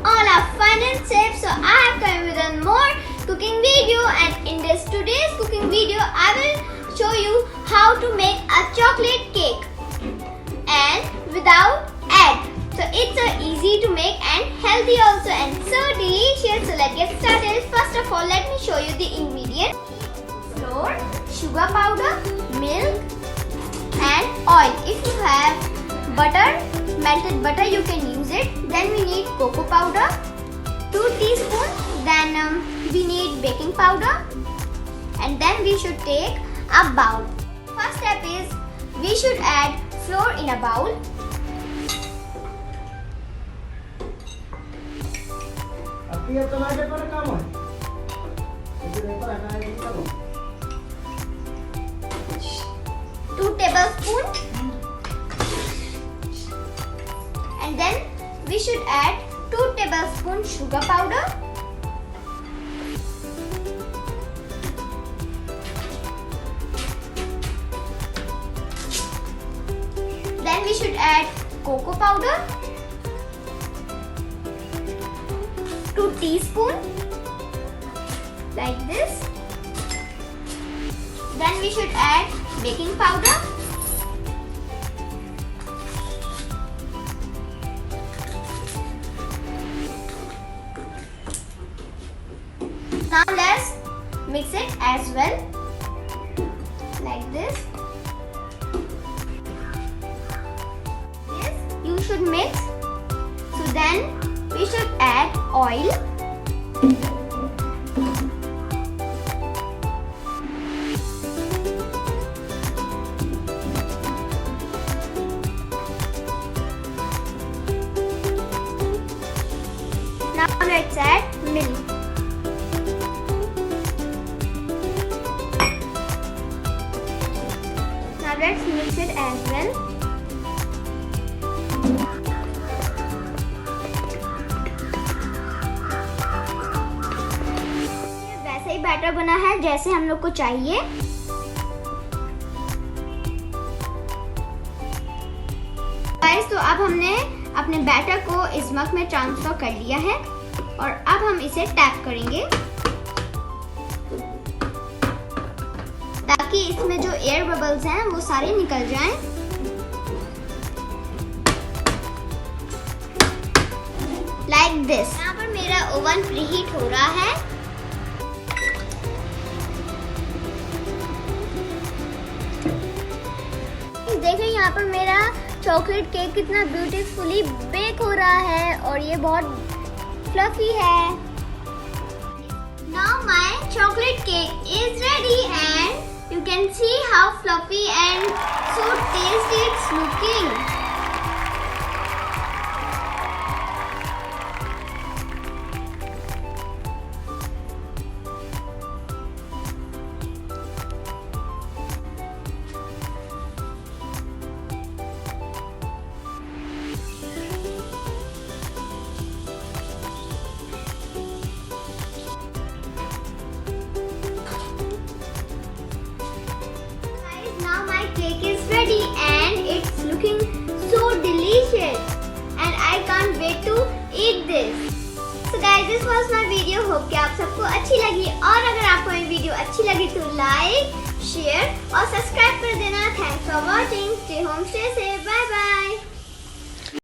all are fun and safe. So I have come with a more cooking video, and in this today's cooking video I will show you how to make a chocolate cake and without egg. So it's so easy to make and healthy also and so delicious. So let's get started. First of all, let me show you the ingredients. Flour, sugar powder, milk and oil. If you have butter, melted butter, you can use it. Then we need cocoa powder, 2 teaspoons. Then we need baking powder, and then we should take a bowl. First step is we should add flour in a bowl. Two tablespoons, and then we should add 2 tablespoons sugar powder. Then we should add cocoa powder, 2 teaspoons, like this. Then we should add baking powder, now let's mix it as well, like this. You should mix. So then we should add oil. Now let's add milk. Now let's mix it as well. Batter बना है जैसे हम लोग को चाहिए। Guys, तो अब हमने अपने बैटर को इस मग में ट्रांसफर कर लिया है और अब हम इसे टैप करेंगे ताकि इसमें जो एयर बबल्स हैं वो सारे निकल जाएं। Like this. यहाँ पर मेरा ओवन प्रीहीट हो रहा है। देखिए यहाँ पर मेरा चॉकलेट केक कितना ब्यूटीफुली बेक हो रहा है और ये बहुत फ्लफी है। Now my chocolate cake is ready and you can see how fluffy and so tasty it's looking. Cake is ready and it's looking so delicious and I can't wait to eat this. So guys, this was my video. Hope कि आप सबको अच्छी लगी और अगर आपको ये video अच्छी लगी तो लाइक, शेयर और सब्सक्राइब कर देना। Thanks for watching. Stay home, stay safe. Bye.